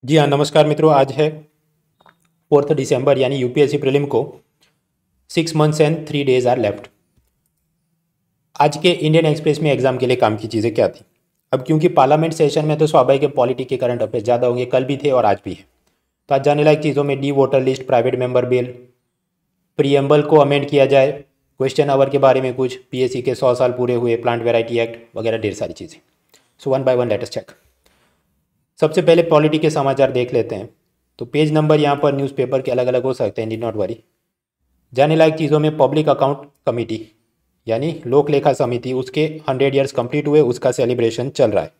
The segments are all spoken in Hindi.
जी हाँ, नमस्कार मित्रों। आज है 4 दिसंबर यानी यूपीएससी प्रीलिम को 6 months and 3 days are left. आज के इंडियन एक्सप्रेस में एग्जाम के लिए काम की चीज़ें क्या थी। अब क्योंकि पार्लियामेंट सेशन में तो स्वाभाविक है पॉलिटिक के करंट अफेयर्स ज़्यादा होंगे, कल भी थे और आज भी है। तो आज जाने लायक चीज़ों में D voter list, private member bill, preamble को अमेंड किया जाए, क्वेश्चन आवर के बारे में कुछ, पीएससी के 100 साल पूरे हुए, प्लांट वेराइटी एक्ट वगैरह ढेर सारी चीज़ें। So one by one let us check. सबसे पहले पॉलिटी के समाचार देख लेते हैं। तो पेज नंबर यहाँ पर न्यूज़पेपर के अलग अलग हो सकते हैं, नीड नॉट वरी। जाने लायक चीज़ों में पब्लिक अकाउंट कमेटी यानी लोक लेखा समिति, उसके 100 ईयर्स कंप्लीट हुए, उसका सेलिब्रेशन चल रहा है।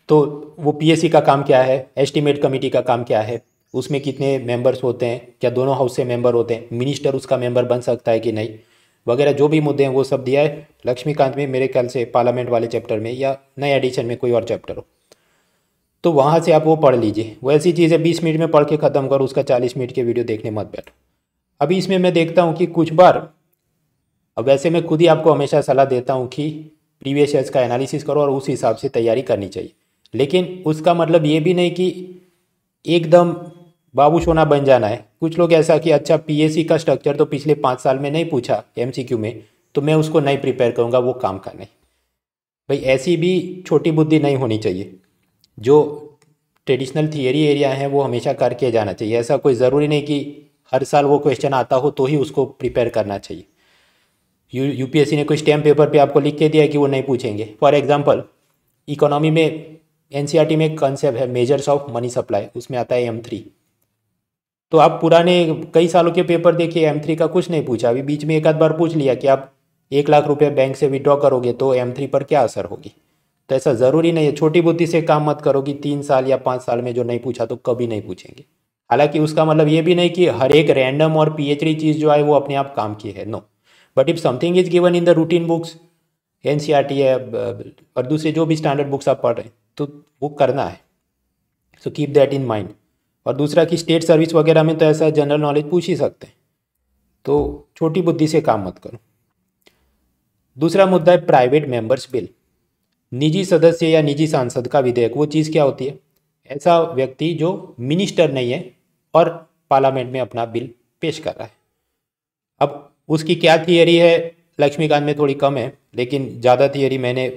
तो वो पीएससी का काम क्या है, एस्टीमेट कमेटी का काम क्या है, उसमें कितने मेंबर्स होते हैं, क्या दोनों हाउस से मेंबर होते हैं, मिनिस्टर उसका मेंबर बन सकता है कि नहीं, वगैरह जो भी मुद्दे हैं वो सब दिया है लक्ष्मीकांत में, मेरे ख्याल से पार्लियामेंट वाले चैप्टर में या नए एडिशन में कोई और चैप्टर हो तो वहाँ से आप वो पढ़ लीजिए। वो ऐसी चीज़ है 20 मिनट में पढ़ के ख़त्म करो, उसका 40 मिनट के वीडियो देखने मत बैठो। अभी इसमें मैं देखता हूँ कि कुछ बार, अब वैसे मैं खुद ही आपको हमेशा सलाह देता हूँ कि प्रीवियस ईयर्स का एनालिसिस करो और उस हिसाब से तैयारी करनी चाहिए, लेकिन उसका मतलब ये भी नहीं कि एकदम बाबू सोना बन जाना है। कुछ लोग ऐसा कि अच्छा पीएससी का स्ट्रक्चर तो पिछले 5 साल में नहीं पूछा एमसीक्यू में, तो मैं उसको नहीं प्रिपेयर करूँगा, वो काम का नहीं। भाई ऐसी भी छोटी बुद्धि नहीं होनी चाहिए। जो ट्रेडिशनल थियरी एरिया हैं वो हमेशा करके जाना चाहिए। ऐसा कोई ज़रूरी नहीं कि हर साल वो क्वेश्चन आता हो तो ही उसको प्रिपेयर करना चाहिए। यूपीएससी ने कोई स्टैम्प पेपर पे आपको लिख के दिया है कि वो नहीं पूछेंगे। फॉर एग्जांपल इकोनॉमी में एनसीईआरटी में एक कंसेप्ट है मेजर्स ऑफ मनी सप्लाई, उसमें आता है M3। तो आप पुराने कई सालों के पेपर देखिए, M3 का कुछ नहीं पूछा। अभी बीच में एक आध बार पूछ लिया कि आप 1 लाख रुपए बैंक से विड्रॉ करोगे तो M3 पर क्या असर होगी। तो ऐसा ज़रूरी नहीं है, छोटी बुद्धि से काम मत करो कि 3 साल या 5 साल में जो नहीं पूछा तो कभी नहीं पूछेंगे। हालांकि उसका मतलब ये भी नहीं कि हर एक रैंडम और पीएचडी चीज़ जो है वो अपने आप काम की है, no. But if something is given in the routine books, NCERT है और दूसरे जो भी स्टैंडर्ड बुक्स आप पढ़ रहे हैं, तो वो करना है। So keep that in mind. और दूसरा कि स्टेट सर्विस वगैरह में तो ऐसा जनरल नॉलेज पूछ ही सकते हैं, तो छोटी बुद्धि से काम मत करो। दूसरा मुद्दा है प्राइवेट मेंबर्स बिल, निजी सदस्य या निजी सांसद का विधेयक। वो चीज़ क्या होती है, ऐसा व्यक्ति जो मिनिस्टर नहीं है और पार्लियामेंट में अपना बिल पेश कर रहा है। अब उसकी क्या थियरी है, लक्ष्मीकांत में थोड़ी कम है, लेकिन ज़्यादा थियरी मैंने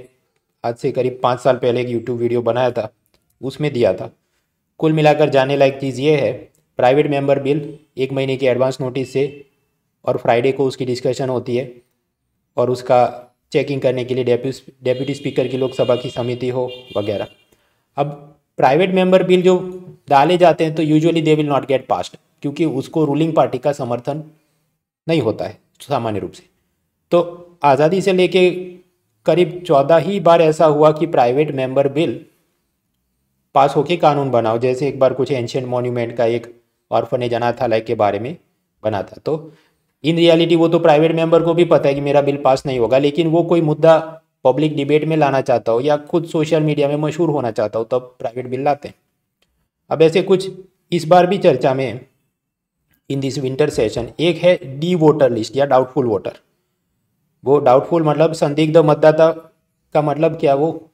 आज से करीब 5 साल पहले एक यूट्यूब वीडियो बनाया था, उसमें दिया था। कुल मिलाकर जाने लायक चीज़ ये है, प्राइवेट मेंबर बिल 1 महीने की एडवांस नोटिस से, और फ्राइडे को उसकी डिस्कशन होती है और उसका चेकिंग करने के लिए डेप्यूटी स्पीकर की लोकसभा की समिति हो वगैरह। अब प्राइवेट मेंबर बिल जो डाले जाते हैं तो usually they will not gate passed, क्योंकि उसको रूलिंग पार्टी का समर्थन नहीं होता है सामान्य रूप से। तो आज़ादी से लेके करीब 14 ही बार ऐसा हुआ कि प्राइवेट मेंबर बिल पास होके कानून बनाओ। जैसे एक बार कुछ एंशियंट मॉन्यूमेंट का एक ऑर्फनेज अनाथालय के बारे में बना था, तो इन रियलिटी वो तो प्राइवेट मेंबर को भी पता है कि मेरा बिल पास नहीं होगा, लेकिन वो कोई मुद्दा पब्लिक डिबेट में लाना चाहता हो या खुद सोशल मीडिया में मशहूर होना चाहता हो तब प्राइवेट बिल लाते हैं। अब ऐसे कुछ इस बार भी चर्चा में इन दिस विंटर सेशन, एक है डी वोटर लिस्ट या डाउटफुल वोटर। वो डाउटफुल मतलब संदिग्ध मतदाता का मतलब क्या, वो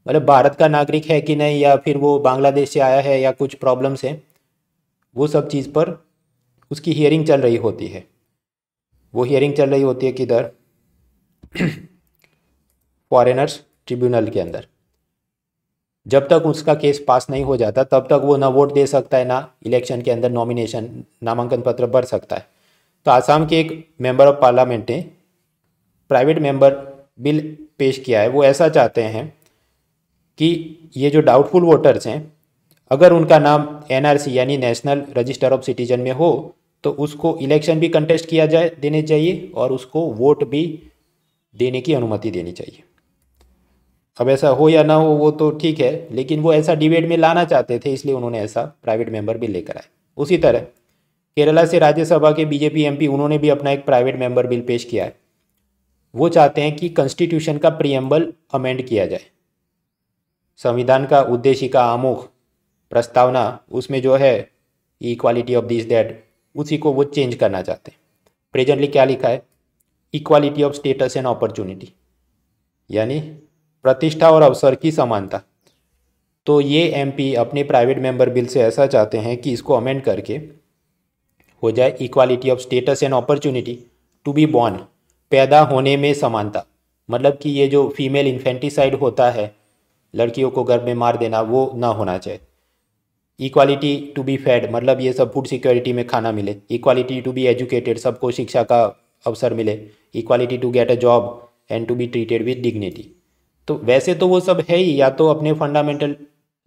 मतलब भारत का नागरिक है कि नहीं, या फिर वो बांग्लादेश से आया है या कुछ प्रॉब्लम्स हैं, वो सब चीज़ पर उसकी हियरिंग चल रही होती है। वो हियरिंग चल रही होती है किधर, फॉरेनर्स ट्रिब्यूनल के अंदर। जब तक उसका केस पास नहीं हो जाता तब तक वो ना वोट दे सकता है, ना इलेक्शन के अंदर नॉमिनेशन नामांकन पत्र भर सकता है। तो आसाम के एक मेंबर ऑफ पार्लियामेंट ने प्राइवेट मेंबर बिल पेश किया है। वो ऐसा चाहते हैं कि ये जो डाउटफुल वोटर्स हैं, अगर उनका नाम एनआरसी यानी नेशनल रजिस्टर ऑफ सिटीजन में हो तो उसको इलेक्शन भी कंटेस्ट किया जाए देने चाहिए और उसको वोट भी देने की अनुमति देनी चाहिए। अब ऐसा हो या ना हो वो तो ठीक है, लेकिन वो ऐसा डिबेट में लाना चाहते थे, इसलिए उन्होंने ऐसा प्राइवेट मेंबर बिल लेकर आए। उसी तरह केरला से राज्यसभा के बीजेपी एमपी, उन्होंने भी अपना एक प्राइवेट मेंबर बिल पेश किया है। वो चाहते हैं कि कॉन्स्टिट्यूशन का प्रीएम्बल अमेंड किया जाए। संविधान का उद्देशिका आमुख प्रस्तावना, उसमें जो है इक्वालिटी ऑफ दिस दैट, उसी को वो चेंज करना चाहते हैं। प्रेजेंटली क्या लिखा है, equality of status and opportunity, यानी प्रतिष्ठा और अवसर की समानता। तो ये एमपी अपने प्राइवेट मेंबर बिल से ऐसा चाहते हैं कि इसको अमेंड करके हो जाए equality of status and opportunity to be born, पैदा होने में समानता। मतलब कि ये जो फीमेल इन्फेंटिसाइड होता है, लड़कियों को गर्भ में मार देना, वो ना होना चाहिए। इक्वालिटी टू बी फेड, मतलब ये सब फूड सिक्योरिटी में खाना मिले। इक्वालिटी टू बी एजुकेटेड, सबको शिक्षा का अवसर मिले। Equality to get a job and to be treated with dignity. तो वैसे तो वो सब है ही, या तो अपने फंडामेंटल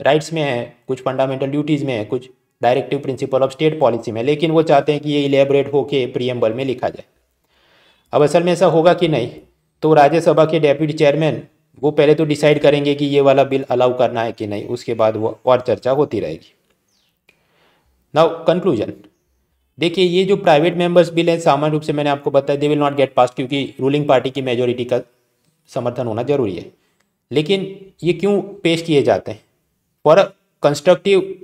राइट्स में है, कुछ फंडामेंटल ड्यूटीज़ में है, कुछ directive principle of state policy में, लेकिन वो चाहते हैं कि ये इलेबरेट होके प्रीएम्बल में लिखा जाए। अब असल में ऐसा होगा कि नहीं, तो राज्यसभा के डेप्यूटी चेयरमैन वो पहले तो डिसाइड करेंगे कि ये वाला बिल अलाउ करना है कि नहीं, उसके बाद वो और चर्चा होती रहेगी। नाउ कंक्लूजन, देखिए ये जो प्राइवेट मेंबर्स बिल है सामान्य रूप से मैंने आपको बताया दे विल नॉट गेट पास, क्योंकि रूलिंग पार्टी की मेजोरिटी का समर्थन होना जरूरी है। लेकिन ये क्यों पेश किए जाते हैं? For a constructive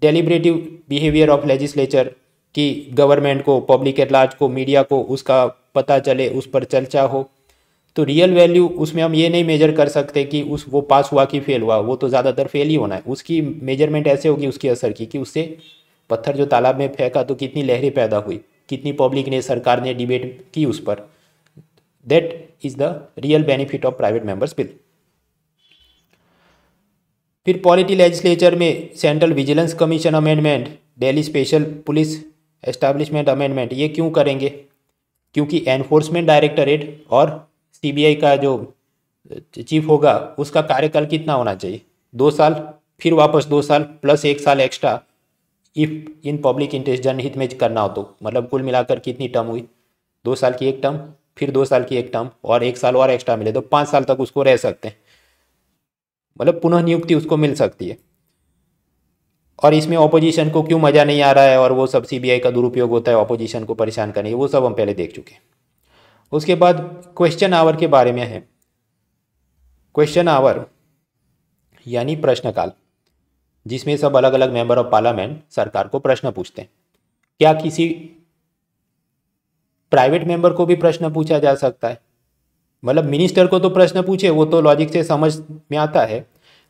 deliberative behaviour of legislature, कि गवर्नमेंट को, पब्लिक एट लार्ज को, मीडिया को उसका पता चले, उस पर चर्चा हो। तो रियल वैल्यू उसमें हम ये नहीं मेजर कर सकते कि वो पास हुआ कि फेल हुआ, वो तो ज़्यादातर फेल ही होना है। उसकी मेजरमेंट ऐसे होगी उसकी असर की, कि उससे पत्थर जो तालाब में फेंका तो कितनी लहरें पैदा हुई, कितनी पब्लिक ने, सरकार ने डिबेट की उस पर। That is the real benefit of private members bill. फिर पॉलिटी लेजिस्लेचर में central vigilance commission amendment, Delhi special police establishment amendment, ये क्यों करेंगे? क्योंकि एनफोर्समेंट डायरेक्टरेट और सीबीआई का जो चीफ होगा उसका कार्यकाल कितना होना चाहिए? 2 साल, फिर वापस 2 साल प्लस 1 साल extra if in public interest, जनहित में करना हो तो। मतलब कुल मिलाकर कितनी टर्म हुई? 2 साल की एक टर्म, फिर 2 साल की एक टर्म, और 1 साल और एक्स्ट्रा मिले तो 5 साल तक उसको रह सकते हैं, मतलब पुनः नियुक्ति उसको मिल सकती है। और इसमें ऑपोजिशन को क्यों मज़ा नहीं आ रहा है और वो सब सीबीआई का दुरुपयोग होता है ऑपोजिशन को परेशान करने, वो सब हम पहले देख चुके हैं। उसके बाद क्वेश्चन आवर के बारे में है। क्वेश्चन आवर यानी प्रश्नकाल, जिसमें सब अलग अलग मेंबर ऑफ पार्लियामेंट सरकार को प्रश्न पूछते हैं। क्या किसी प्राइवेट मेंबर को भी प्रश्न पूछा जा सकता है? मतलब मिनिस्टर को तो प्रश्न पूछे, वो तो लॉजिक से समझ में आता है,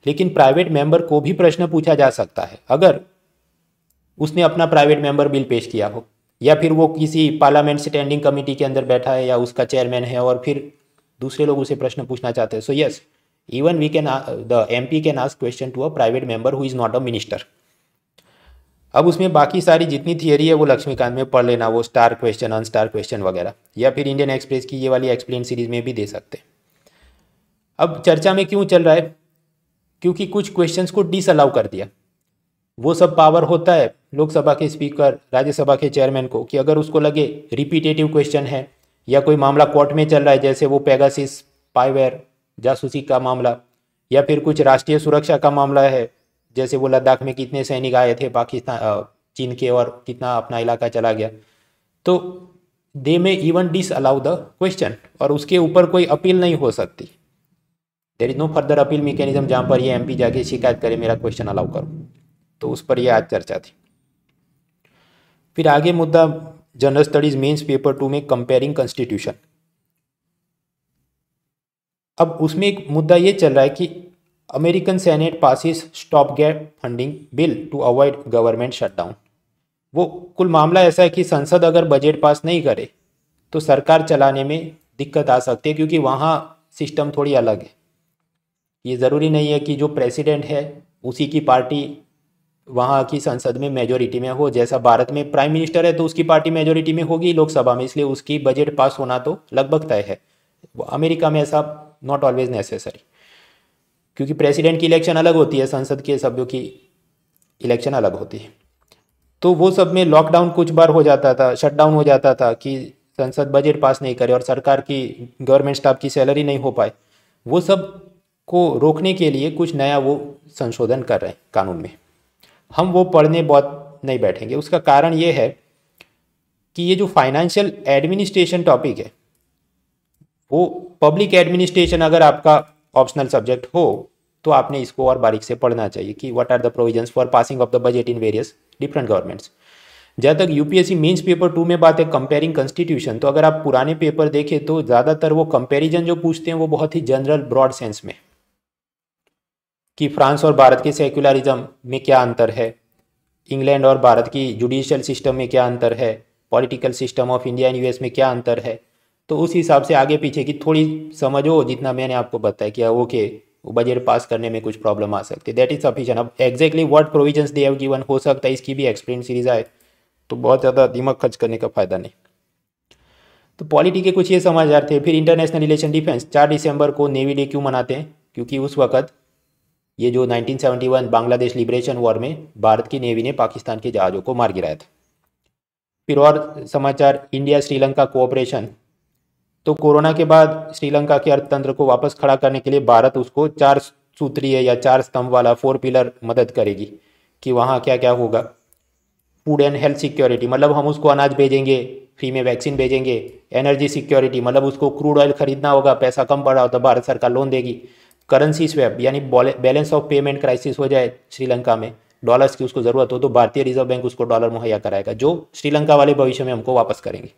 लेकिन प्राइवेट मेंबर को भी प्रश्न पूछा जा सकता है अगर उसने अपना प्राइवेट मेंबर बिल पेश किया हो, या फिर वो किसी पार्लियामेंट स्टैंडिंग कमेटी के अंदर बैठा है या उसका चेयरमैन है और फिर दूसरे लोग उसे प्रश्न पूछना चाहते हैं। So yes, even we can, the MP can ask question to a private member who is not a minister. अब उसमें बाकी सारी जितनी थियरी है वो लक्ष्मीकांत में पढ़ लेना, वो स्टार क्वेश्चन, अनस्टार क्वेश्चन वगैरह, या फिर इंडियन एक्सप्रेस की ये वाली एक्सप्लेन सीरीज में भी दे सकते हैं। अब चर्चा में क्यों चल रहा है? क्योंकि कुछ क्वेश्चंस को डिसअलाउ कर दिया। वो सब पावर होता है लोकसभा के स्पीकर, राज्यसभा के चेयरमैन को, कि अगर उसको लगे रिपीटेटिव क्वेश्चन है या कोई मामला कोर्ट में चल रहा है, जैसे वो पेगासिस स्पाईवेयर जासूसी का मामला, या फिर कुछ राष्ट्रीय सुरक्षा का मामला है, जैसे वो लद्दाख में कितने सैनिक आए थे पाकिस्तान, चीन के, और कितना अपना इलाका चला गया, तो दे में इवन डिसअलाउ द क्वेश्चन, और उसके ऊपर कोई अपील नहीं हो सकती। There is no further appeal mechanism जहाँ पर ये एमपी जाके शिकायत करे मेरा क्वेश्चन अलाउ करो। तो उस पर ये आज चर्चा थी। फिर आगे मुद्दा जनरल स्टडीज मेंस पेपर 2 में कंपेयरिंग कॉन्स्टिट्यूशन। अब उसमें एक मुद्दा ये चल रहा है कि American senate passes stop gap funding bill to avoid government shutdown. वो कुल मामला ऐसा है कि संसद अगर बजट पास नहीं करे तो सरकार चलाने में दिक्कत आ सकती है, क्योंकि वहाँ सिस्टम थोड़ी अलग है। ये ज़रूरी नहीं है कि जो प्रेसिडेंट है उसी की पार्टी वहाँ की संसद में मेजोरिटी में हो। जैसा भारत में प्राइम मिनिस्टर है तो उसकी पार्टी मेजोरिटी में होगी लोकसभा में, इसलिए उसकी बजट पास होना तो लगभग तय है। अमेरिका में ऐसा नॉट ऑलवेज नेसेसरी, क्योंकि प्रेसिडेंट की इलेक्शन अलग होती है, संसद के सभ्यों की इलेक्शन अलग होती है। तो वो सब में लॉकडाउन कुछ बार हो जाता था, शटडाउन हो जाता था कि संसद बजट पास नहीं करे और सरकार की, गवर्नमेंट स्टाफ की सैलरी नहीं हो पाए। वो सब को रोकने के लिए कुछ नया वो संशोधन कर रहे हैं कानून में। हम वो पढ़ने बहुत नहीं बैठेंगे। उसका कारण ये है कि ये जो फाइनेंशियल एडमिनिस्ट्रेशन टॉपिक है, वो पब्लिक एडमिनिस्ट्रेशन अगर आपका ऑप्शनल सब्जेक्ट हो तो आपने इसको और बारीक से पढ़ना चाहिए कि what are the provisions for passing of the budget in various different governments. जहाँ तक यूपीएससी मेंस पेपर 2 में बात है कंपेयरिंग कॉन्स्टिट्यूशन, तो अगर आप पुराने पेपर देखें तो ज़्यादातर वो कंपैरिजन जो पूछते हैं वो बहुत ही जनरल ब्रॉड सेंस में, कि फ्रांस और भारत के सेक्युलरिज्म में क्या अंतर है, इंग्लैंड और भारत की जुडिशियल सिस्टम में क्या अंतर है, political system of India and US में क्या अंतर है। तो उस हिसाब से आगे पीछे की थोड़ी समझो, जितना मैंने आपको बताया कि ओके बजट पास करने में कुछ प्रॉब्लम आ सकती है, दैट इज सफिशिएंट। अब exactly what provisions they have given हो सकता है इसकी भी एक्सप्लेन सीरीज आए, तो बहुत ज़्यादा दिमाग खर्च करने का फायदा नहीं। तो पॉलिटी के कुछ ये समाचार थे। फिर इंटरनेशनल रिलेशन डिफेंस, 4 दिसंबर को नेवी डे क्यों मनाते हैं? क्योंकि उस वक्त ये जो 1971 बांग्लादेश लिबरेशन वॉर में भारत की नेवी ने पाकिस्तान के जहाज़ों को मार गिराया था। फिर और समाचार, इंडिया श्रीलंका कोऑपरेशन। तो कोरोना के बाद श्रीलंका के अर्थतंत्र को वापस खड़ा करने के लिए भारत उसको 4 सूत्रीय या 4 स्तंभ वाला 4 पिलर मदद करेगी कि वहाँ क्या क्या होगा। फूड एंड हेल्थ सिक्योरिटी, मतलब हम उसको अनाज भेजेंगे, फ्री में वैक्सीन भेजेंगे। एनर्जी सिक्योरिटी, मतलब उसको क्रूड ऑयल खरीदना होगा, पैसा कम पड़ा हो तो भारत सरकार लोन देगी। करेंसी स्वैप, यानी बैलेंस ऑफ पेमेंट क्राइसिस हो जाए श्रीलंका में, डॉलर्स की उसको ज़रूरत हो तो भारतीय रिजर्व बैंक उसको डॉलर मुहैया कराएगा, जो श्रीलंका वाले भविष्य में हमको वापस करेंगे।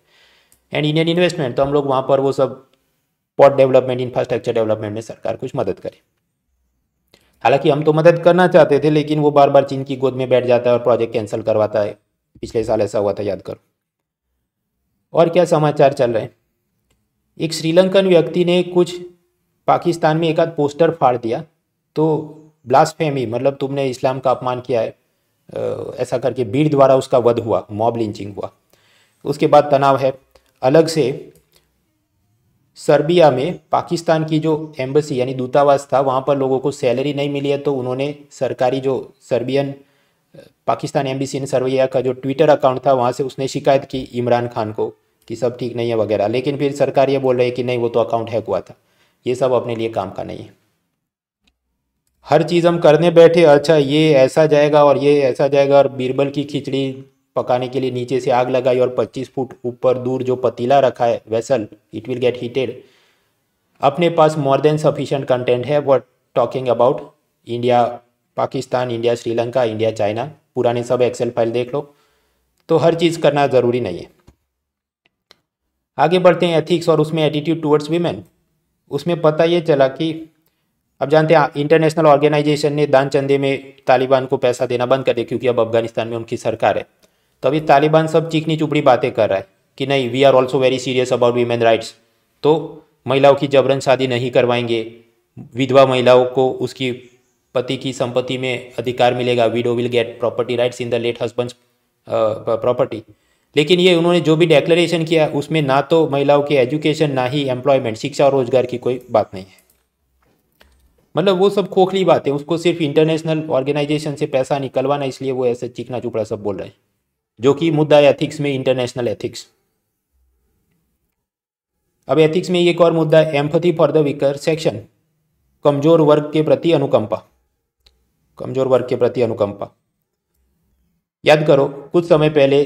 एंड इंडियन इन्वेस्टमेंट, तो हम लोग वहाँ पर वो सब पोर्ट डेवलपमेंट, इंफ्रास्ट्रक्चर डेवलपमेंट में सरकार कुछ मदद करे। हालांकि हम तो मदद करना चाहते थे, लेकिन वो बार बार चीन की गोद में बैठ जाता है और प्रोजेक्ट कैंसिल करवाता है। पिछले साल ऐसा हुआ था, याद करो। और क्या समाचार चल रहे हैं? एक श्रीलंकन व्यक्ति ने कुछ पाकिस्तान में एक आध पोस्टर फाड़ दिया, तो ब्लास्फेमी, मतलब तुमने इस्लाम का अपमान किया है, ऐसा करके भीड़ द्वारा उसका वध हुआ, मॉब लिंचिंग हुआ। उसके बाद तनाव है। अलग से सर्बिया में पाकिस्तान की जो एम्बेसी यानी दूतावास था, वहाँ पर लोगों को सैलरी नहीं मिली है, तो उन्होंने सरकारी जो Serbian Pakistan embassy in Serbia का जो ट्विटर अकाउंट था, वहाँ से उसने शिकायत की इमरान खान को कि सब ठीक नहीं है वगैरह। लेकिन फिर सरकार ये बोल रही है कि नहीं, वो तो अकाउंट हैक हुआ था। ये सब अपने लिए काम का नहीं है। हर चीज़ हम करने बैठे, अच्छा ये ऐसा जाएगा और ये ऐसा जाएगा, और बीरबल की खिचड़ी पकाने के लिए नीचे से आग लगाई और 25 फुट ऊपर दूर जो पतीला रखा है vessel, it will get heated. अपने पास मोर देन सफिशिएंट कंटेंट है। वो talking about India Pakistan, India Sri Lanka, India China, पुराने सब एक्सेल फाइल देख लो। तो हर चीज़ करना ज़रूरी नहीं है। आगे बढ़ते हैं एथिक्स और उसमें एटीट्यूड टुवर्ड्स वीमेन। उसमें पता ये चला कि अब जानते हैं इंटरनेशनल ऑर्गेनाइजेशन ने दान चंदे में तालिबान को पैसा देना बंद कर दिया, क्योंकि अब अफगानिस्तान में उनकी सरकार है। तो अभी तालिबान सब चिकनी चुपड़ी बातें कर रहा है कि नहीं, we are also very serious about women rights. तो महिलाओं की जबरन शादी नहीं करवाएंगे, विधवा महिलाओं को उसकी पति की संपत्ति में अधिकार मिलेगा, widow will get property rights in the late husband's property. लेकिन ये उन्होंने जो भी डेक्लेरेशन किया उसमें ना तो महिलाओं के एजुकेशन, ना ही एम्प्लॉयमेंट, शिक्षा और रोजगार की कोई बात नहीं है। मतलब वो सब खोखली बातें, उसको सिर्फ इंटरनेशनल ऑर्गेनाइजेशन से पैसा निकलवाना, इसलिए वो ऐसे चिकना चुपड़ा सब बोल रहे हैं, जो कि मुद्दा है एथिक्स में, इंटरनेशनल एथिक्स। अब एथिक्स में एक और मुद्दा है, empathy for the weaker section, कमजोर वर्ग के प्रति अनुकंपा। कमजोर वर्ग के प्रति अनुकंपा, याद करो कुछ समय पहले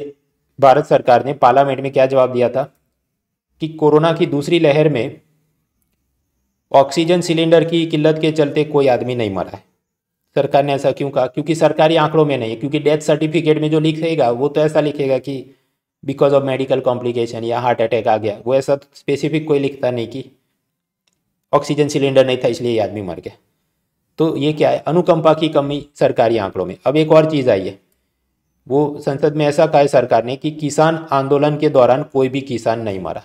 भारत सरकार ने पार्लियामेंट में क्या जवाब दिया था कि कोरोना की दूसरी लहर में ऑक्सीजन सिलेंडर की किल्लत के चलते कोई आदमी नहीं मरा है। सरकार ने ऐसा क्यों कहा? क्योंकि सरकारी आंकड़ों में नहीं है, क्योंकि डेथ सर्टिफिकेट में जो लिखेगा वो तो ऐसा लिखेगा कि बिकॉज ऑफ मेडिकल कॉम्प्लिकेशन या हार्ट अटैक आ गया, वो ऐसा स्पेसिफिक कोई लिखता नहीं कि ऑक्सीजन सिलेंडर नहीं था इसलिए ये आदमी मर गया। तो ये क्या है? अनुकंपा की कमी सरकारी आंकड़ों में। अब एक और चीज़ आई है, वो संसद में ऐसा कहा है सरकार ने कि किसान आंदोलन के दौरान कोई भी किसान नहीं मरा,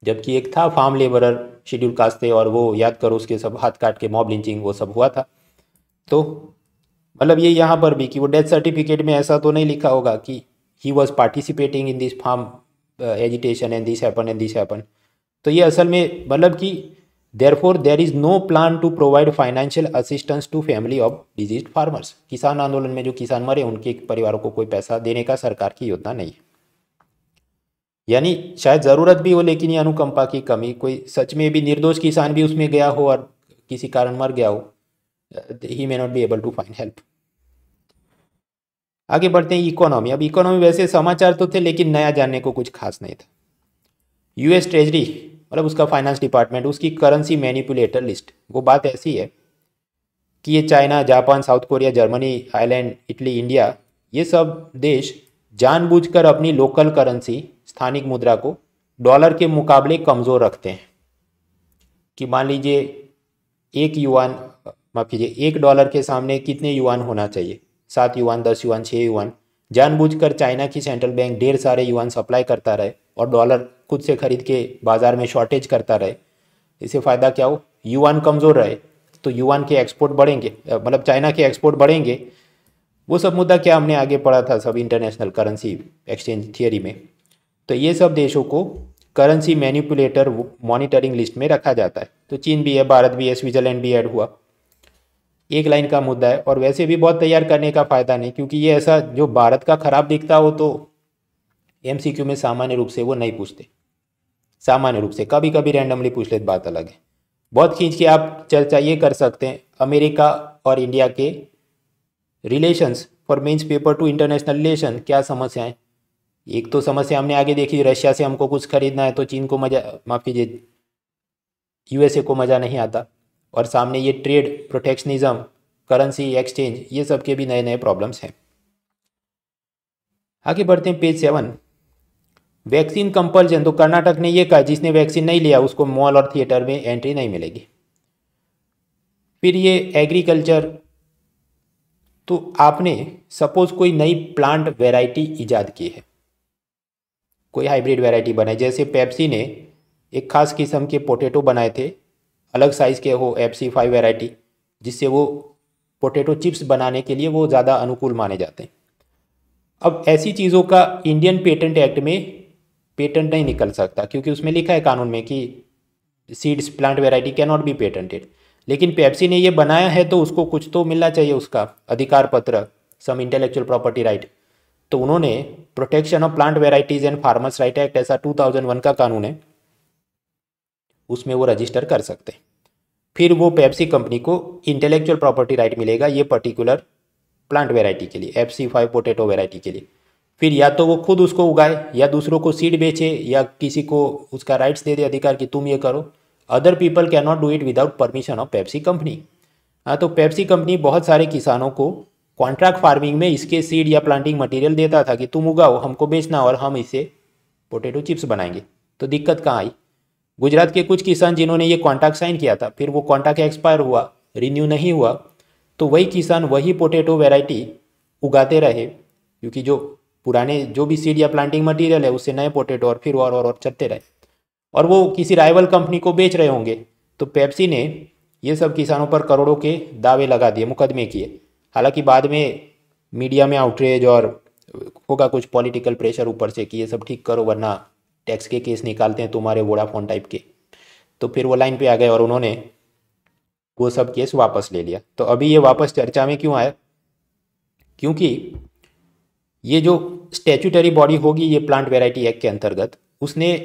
जबकि एक था फार्म लेबरर, शेड्यूल कास्ट थे, और वो याद करो उसके सब हाथ काट के मॉब लिंचिंग वो सब हुआ था। तो मतलब ये यहाँ पर भी कि वो डेथ सर्टिफिकेट में ऐसा तो नहीं लिखा होगा कि he was participating in this farm agitation and this happen and this happen. तो ये असल में मतलब कि therefore there is no plan to provide financial assistance to family of deceased farmers. किसान आंदोलन में जो किसान मरे उनके परिवारों को कोई पैसा देने का सरकार की योजना नहीं है। यानी शायद ज़रूरत भी हो, लेकिन ये अनुकंपा की कमी, कोई सच में भी निर्दोष किसान भी उसमें गया हो और किसी कारण मर गया हो, he may not be able to find help. आगे बढ़ते हैं इकोनॉमी। अब इकोनॉमी वैसे समाचार तो थे, लेकिन नया जानने को कुछ खास नहीं था। यूएस ट्रेजरी, मतलब उसका फाइनेंस डिपार्टमेंट, उसकी करेंसी मैनिपुलेटर लिस्ट, वो बात ऐसी है कि ये China, Japan, south Korea, Germany, Ireland, Italy, India, ये सब देश जानबूझकर अपनी लोकल करेंसी, स्थानिक मुद्रा को डॉलर के मुकाबले कमज़ोर रखते हैं। कि मान लीजिए एक युआन, माफ़ कीजिए, $1 के सामने कितने युआन होना चाहिए, 7 युआन, 10 युआन, 6 युआन। जानबूझकर चाइना की सेंट्रल बैंक ढेर सारे युआन सप्लाई करता रहे और डॉलर खुद से खरीद के बाजार में शॉर्टेज करता रहे। इससे फ़ायदा क्या हो, युआन कमज़ोर रहे तो युआन के एक्सपोर्ट बढ़ेंगे, मतलब चाइना के एक्सपोर्ट बढ़ेंगे। वो सब मुद्दा क्या हमने आगे पढ़ा था सब इंटरनेशनल करेंसी एक्सचेंज थियरी में। तो ये सब देशों को करेंसी मैनिपुलेटर मॉनिटरिंग लिस्ट में रखा जाता है। तो चीन भी है, भारत भी है, स्विट्जरलैंड भी ऐड हुआ। एक लाइन का मुद्दा है और वैसे भी बहुत तैयार करने का फ़ायदा नहीं, क्योंकि ये ऐसा जो भारत का खराब दिखता हो तो MCQ में सामान्य रूप से वो नहीं पूछते। सामान्य रूप से कभी कभी रैंडमली पूछ लेते, बात अलग है। बहुत खींच के आप चर्चा ये कर सकते हैं अमेरिका और इंडिया के relations for mains paper two international relation, क्या समस्याएं। एक तो समस्या हमने आगे देखी, रशिया से हमको कुछ खरीदना है तो चीन को मजा, माफ़ कीजिए, USA को मज़ा नहीं आता। और सामने ये ट्रेड प्रोटेक्शनिज्म, करेंसी एक्सचेंज, ये सब के भी नए नए प्रॉब्लम्स हैं। आगे बढ़ते हैं, पेज 7, वैक्सीन कंपल्जन। तो कर्नाटक ने ये कहा जिसने वैक्सीन नहीं लिया उसको मॉल और थिएटर में एंट्री नहीं मिलेगी। फिर ये एग्रीकल्चर, तो आपने सपोज कोई नई प्लांट वैरायटी इजाद की है, कोई हाइब्रिड वैरायटी बनाई, जैसे पेप्सी ने एक खास किस्म के पोटैटो बनाए थे, अलग साइज़ के हो, FC5 वैरायटी, जिससे वो पोटैटो चिप्स बनाने के लिए वो ज़्यादा अनुकूल माने जाते हैं। अब ऐसी चीज़ों का इंडियन पेटेंट एक्ट में पेटेंट नहीं निकल सकता, क्योंकि उसमें लिखा है कानून में कि seeds plant variety can not be patented. लेकिन पेप्सी ने ये बनाया है तो उसको कुछ तो मिलना चाहिए, उसका अधिकार पत्र, सम इंटेलेक्चुअल प्रॉपर्टी राइट। तो उन्होंने protection of plant varieties and farmers right act, ऐसा 2001 का कानून है, उसमें वो रजिस्टर कर सकते हैं। फिर वो पेप्सी कंपनी को इंटेलेक्चुअल प्रॉपर्टी राइट मिलेगा ये पर्टिकुलर प्लांट वैरायटी के लिए, FC5 पोटैटो वैरायटी के लिए। फिर या तो वो खुद उसको उगाए या दूसरों को सीड बेचे या किसी को उसका राइट्स दे दे अधिकार कि तुम ये करो। Other people can not do it without permission of Pepsi company. हाँ, तो पेप्सी कंपनी बहुत सारे किसानों को कॉन्ट्रैक्ट फार्मिंग में इसके सीड या प्लांटिंग मटेरियल देता था कि तुम उगाओ, हमको बेचना और हम इससे पोटैटो चिप्स बनाएंगे। तो दिक्कत कहाँ आई, गुजरात के कुछ किसान जिन्होंने ये कॉन्ट्रैक्ट साइन किया था, फिर वो कॉन्ट्रैक्ट एक्सपायर हुआ, रिन्यू नहीं हुआ, तो वही किसान वही पोटैटो वैरायटी उगाते रहे, क्योंकि जो पुराने जो भी सीड या प्लांटिंग मटेरियल है उससे नए पोटैटो और फिर और चलते रहे, और वो किसी राइवल कंपनी को बेच रहे होंगे। तो पेप्सी ने ये सब किसानों पर करोड़ों के दावे लगा दिए, मुकदमे किए। हालांकि बाद में मीडिया में आउटरीच और होगा कुछ पॉलिटिकल प्रेशर ऊपर से कि ये सब ठीक करो वरना टैक्स के केस निकालते हैं तुम्हारे वोडाफोन टाइप के। तो फिर वो लाइन पे आ गए और उन्होंने वो सब केस वापस ले लिया। तो अभी ये वापस चर्चा में क्यों आया, क्योंकि ये जो स्टैट्यूटरी बॉडी होगी ये प्लांट वैरायटी एक्ट के अंतर्गत, उसने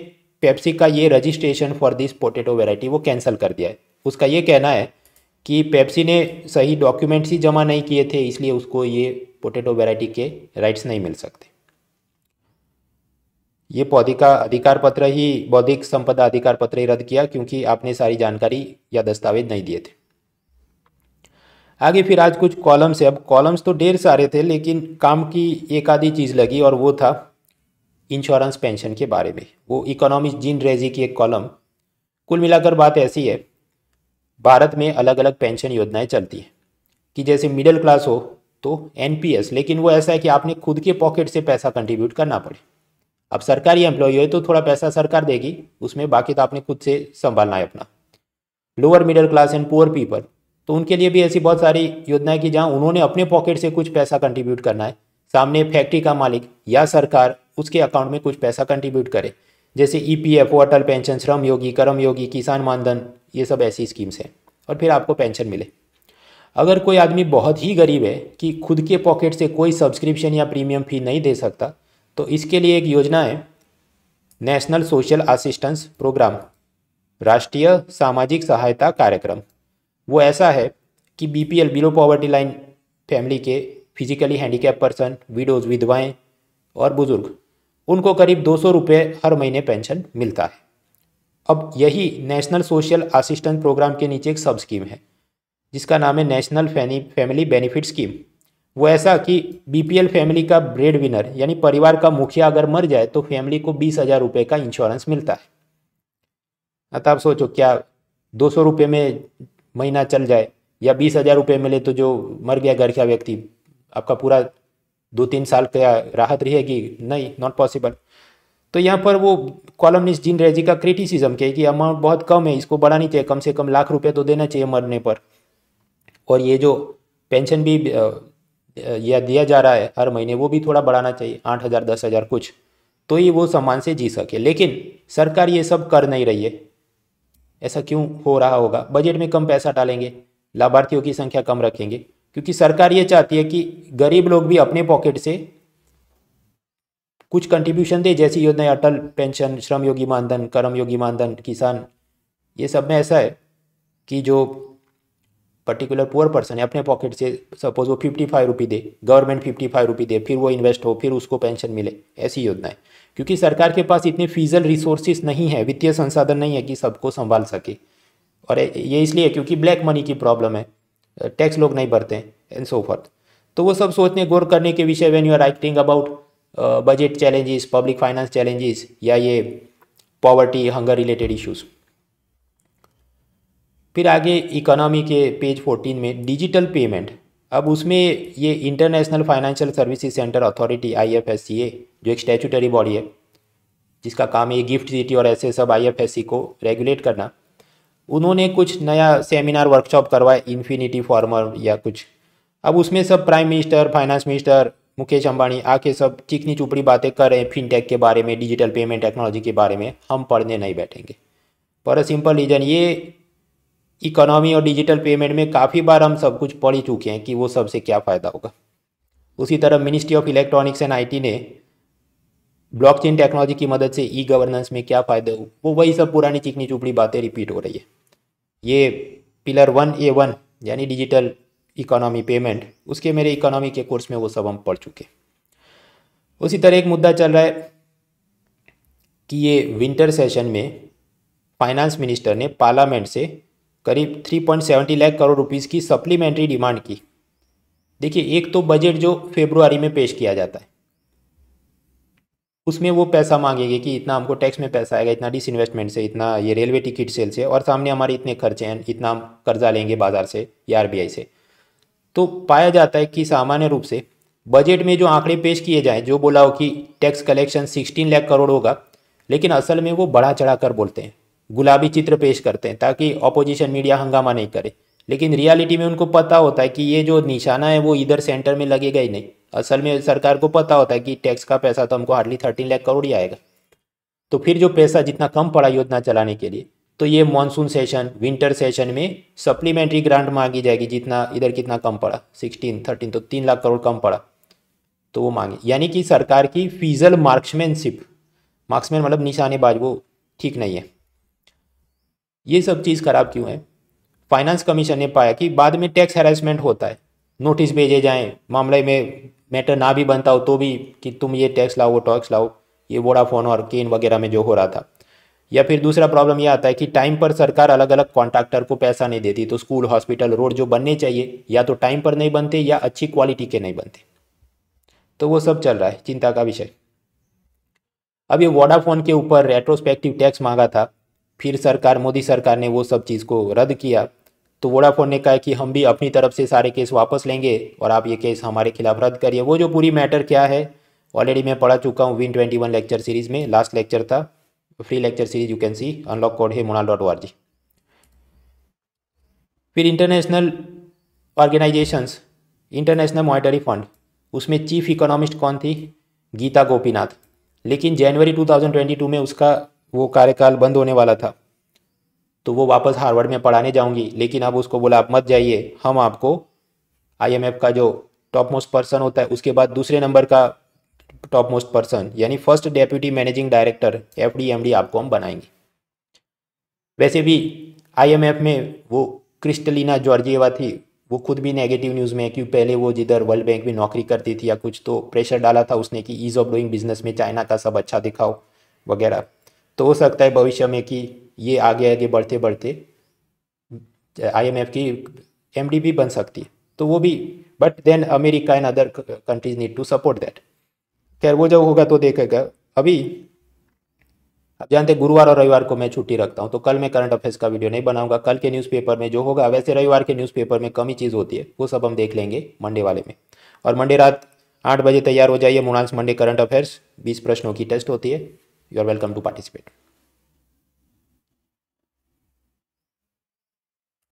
पेप्सी का ये registration for this potato variety वो कैंसिल कर दिया है। उसका ये कहना है कि पेप्सी ने सही डॉक्यूमेंट्स ही जमा नहीं किए थे, इसलिए उसको ये पोटैटो वैरायटी के राइट्स नहीं मिल सकते। ये बौद्धिक अधिकार पत्र ही, बौद्धिक संपदा अधिकार पत्र ही रद्द किया क्योंकि आपने सारी जानकारी या दस्तावेज नहीं दिए थे। आगे फिर आज कुछ कॉलम्स है। अब कॉलम्स तो ढेर सारे थे लेकिन काम की एक आधी चीज़ लगी और वो था इंश्योरेंस पेंशन के बारे में। वो इकोनॉमिस्ट जीन रेजी की एक कॉलम। कुल मिलाकर बात ऐसी है, भारत में अलग अलग पेंशन योजनाएं चलती हैं कि जैसे मिडिल क्लास हो तो NPS, लेकिन वो ऐसा है कि आपने खुद के पॉकेट से पैसा कंट्रीब्यूट करना पड़े। अब सरकारी एम्प्लॉय हो तो थोड़ा पैसा सरकार देगी, उसमें बाकी तो आपने खुद से संभालना है अपना। Lower middle class and poor people, तो उनके लिए भी ऐसी बहुत सारी योजनाएं कि जहां उन्होंने अपने पॉकेट से कुछ पैसा कंट्रीब्यूट करना है, सामने फैक्ट्री का मालिक या सरकार उसके अकाउंट में कुछ पैसा कंट्रीब्यूट करे, जैसे EPF, अटल पेंशन, श्रम योगी, कर्म योगी, किसान मानधन, ये सब ऐसी स्कीम्स हैं और फिर आपको पेंशन मिले। अगर कोई आदमी बहुत ही गरीब है कि खुद के पॉकेट से कोई सब्सक्रिप्शन या प्रीमियम फी नहीं दे सकता, तो इसके लिए एक योजना है नेशनल सोशल असिस्टेंस प्रोग्राम, राष्ट्रीय सामाजिक सहायता कार्यक्रम। वो ऐसा है कि BPL, below poverty line family के फिजिकली हैंडीकैप पर्सन, विडोज़, विधवाएं और बुजुर्ग, उनको करीब 200 रुपये हर महीने पेंशन मिलता है। अब यही नेशनल सोशल असिस्टेंस प्रोग्राम के नीचे एक सब स्कीम है जिसका नाम है नेशनल फैमिली बेनिफिट स्कीम। वो ऐसा कि BPL फैमिली का ब्रेड विनर यानी परिवार का मुखिया अगर मर जाए तो फैमिली को 20,000 रुपये का इंश्योरेंस मिलता है। अतः आप सोचो क्या 200 रुपये में महीना चल जाए, या 20,000 रुपये मिले तो जो मर गया घर का व्यक्ति, आपका पूरा 2-3 साल का राहत रहेगी? नहीं, नॉट पॉसिबल। तो यहाँ पर वो कॉलमनिस्ट जिन रेजी का क्रिटिसिज्म किया कि अमाउंट बहुत कम है, इसको बढ़ानी चाहिए, कम से कम लाख रुपए तो देना चाहिए मरने पर। और ये जो पेंशन भी यह दिया जा रहा है हर महीने, वो भी थोड़ा बढ़ाना चाहिए, 8,000 10,000 कुछ, तो ये वो सम्मान से जी सके। लेकिन सरकार ये सब कर नहीं रही है। ऐसा क्यों हो रहा होगा? बजट में कम पैसा डालेंगे, लाभार्थियों की संख्या कम रखेंगे, क्योंकि सरकार ये चाहती है कि गरीब लोग भी अपने पॉकेट से कुछ कंट्रीब्यूशन दे। जैसी योजना अटल पेंशन, श्रम योगी मानधन, कर्म योगी मानधन, किसान, ये सब में ऐसा है कि जो पर्टिकुलर पुअर पर्सन है अपने पॉकेट से सपोज वो 55 रुपये दे, गवर्नमेंट 55 रुपये दे, फिर वो इन्वेस्ट हो, फिर उसको पेंशन मिले, ऐसी योजना है। क्योंकि सरकार के पास इतने फीजल रिसोर्सेज नहीं है, वित्तीय संसाधन नहीं है कि सबको संभाल सके। और ये इसलिए क्योंकि ब्लैक मनी की प्रॉब्लम है, टैक्स लोग नहीं भरते हैं एंड सो फॉर्थ। तो वो सब सोचने गौर करने के विषय when you are writing about budget challenges, public finance challenges, या ये पॉवर्टी हंगर रिलेटेड इश्यूज। फिर आगे इकोनॉमी के पेज 14 में डिजिटल पेमेंट। अब उसमें ये international financial services centre authority IFSCA, जो एक स्टैट्यूटरी बॉडी है जिसका काम है गिफ्ट सिटी और ऐसे सब IFSC को रेगुलेट करना, उन्होंने कुछ नया सेमिनार वर्कशॉप करवाया, इन्फिनिटी फॉर्मर या कुछ। अब उसमें सब prime minister, finance minister, Mukesh Ambani आके सब चिकनी चुपड़ी बातें कर रहे हैं फिनटेक के बारे में, डिजिटल पेमेंट टेक्नोलॉजी के बारे में। हम पढ़ने नहीं बैठेंगे फॉर अ सिंपल रीजन, ये इकोनॉमी और डिजिटल पेमेंट में काफ़ी बार हम सब कुछ पढ़ ही चुके हैं कि वो सबसे क्या फ़ायदा होगा। उसी तरह ministry of electronics and IT ने ब्लॉकचेन टेक्नोलॉजी की मदद से गवर्नेंस में क्या फ़ायदे हो, वो वही सब पुरानी चिकनी चुपड़ी बातें रिपीट हो रही है। ये पिलर 1A1 यानी डिजिटल इकोनॉमी पेमेंट, उसके मेरे इकोनॉमी के कोर्स में वो सब हम पढ़ चुके। उसी तरह एक मुद्दा चल रहा है कि ये विंटर सेशन में फाइनेंस मिनिस्टर ने पार्लियामेंट से करीब 3.70 लाख करोड़ रुपीस की सप्लीमेंट्री डिमांड की। देखिए, एक तो बजट जो फरवरी में पेश किया जाता है उसमें वो पैसा मांगेंगे कि इतना हमको टैक्स में पैसा आएगा, इतना डिसइन्वेस्टमेंट से, इतना ये रेलवे टिकट सेल से, और सामने हमारे इतने खर्चे हैं, इतना हम कर्जा लेंगे बाजार से या RBI से। तो पाया जाता है कि सामान्य रूप से बजट में जो आंकड़े पेश किए जाएं, जो बोला हो कि टैक्स कलेक्शन 16 लाख करोड़ होगा, लेकिन असल में वो बढ़ा चढ़ा कर बोलते हैं, गुलाबी चित्र पेश करते हैं ताकि ऑपोजिशन मीडिया हंगामा नहीं करे। लेकिन रियलिटी में उनको पता होता है कि ये जो निशाना है वो इधर सेंटर में लगेगा ही नहीं। असल में सरकार को पता होता है कि टैक्स का पैसा तो हमको हार्डली 13 लाख करोड़ ही आएगा। तो फिर जो पैसा जितना कम पड़ा योजना चलाने के लिए, तो ये मानसून सेशन, विंटर सेशन में सप्लीमेंट्री ग्रांट मांगी जाएगी, जितना इधर कितना कम पड़ा 16 13, तो 3 लाख करोड़ कम पड़ा तो वो मांगे। यानी कि सरकार की फीजल मार्क्समैनशिप, मार्क्समैन मतलब निशानेबाज, वो ठीक नहीं है। ये सब चीज़ खराब क्यों है? फाइनेंस कमीशन ने पाया कि बाद में टैक्स हैरेसमेंट होता है, नोटिस भेजे जाएं, मामले में मैटर ना भी बनता हो तो भी कि तुम ये टैक्स लाओ, वो टैक्स लाओ, ये वोडाफोन और केन वगैरह में जो हो रहा था। या फिर दूसरा प्रॉब्लम ये आता है कि टाइम पर सरकार अलग अलग कॉन्ट्रैक्टर को पैसा नहीं देती, तो स्कूल, हॉस्पिटल, रोड जो बनने चाहिए या तो टाइम पर नहीं बनते या अच्छी क्वालिटी के नहीं बनते। तो वो सब चल रहा है, चिंता का विषय। अब ये वोडाफोन के ऊपर रेट्रोस्पेक्टिव टैक्स मांगा था, फिर सरकार, मोदी सरकार ने वो सब चीज़ को रद्द किया। तो वोडाफोन ने कहा कि हम भी अपनी तरफ से सारे केस वापस लेंगे और आप ये केस हमारे खिलाफ रद्द करिए। वो जो पूरी मैटर क्या है ऑलरेडी मैं पढ़ा चुका हूँ Win21 लेक्चर सीरीज़ में, लास्ट लेक्चर था, free lecture series you can see, unlock code है monal.org। फिर international organisations, international monetary fund, उसमें चीफ इकोनॉमिस्ट कौन थी? गीता गोपीनाथ। लेकिन जनवरी 2022 में उसका वो कार्यकाल बंद होने वाला था, तो वो वापस हार्वर्ड में पढ़ाने जाऊंगी। लेकिन अब उसको बोला आप मत जाइए, हम आपको IMF का जो टॉप मोस्ट पर्सन होता है उसके बाद दूसरे नंबर का टॉप मोस्ट पर्सन यानी first deputy managing director FD/MD आपको हम बनाएंगे। वैसे भी IMF में वो क्रिस्टलिना जॉर्जिएवा थी, वो खुद भी नेगेटिव न्यूज़ में है कि पहले वो जिधर वर्ल्ड बैंक में नौकरी करती थी या कुछ, तो प्रेशर डाला था उसने कि ईज़ ऑफ डूइंग बिजनेस में चाइना का सब अच्छा दिखाओ वगैरह। तो हो सकता है भविष्य में कि ये आगे आगे बढ़ते बढ़ते IMF की MD भी बन सकती है, तो वो भी, but then America and other countries need to support that. खैर वो जब होगा तो देखेगा। अभी आप जानते हैं गुरुवार और रविवार को मैं छुट्टी रखता हूँ, तो कल मैं करंट अफेयर्स का वीडियो नहीं बनाऊंगा। कल के न्यूज़पेपर में जो होगा, वैसे रविवार के न्यूज़पेपर में कम ही चीज़ होती है, वो सब हम देख लेंगे मंडे वाले में। और मंडे रात 8 बजे तैयार हो जाइए, मुणांस मंडे करंट अफेयर्स 20 प्रश्नों की टेस्ट होती है। You are welcome to participate.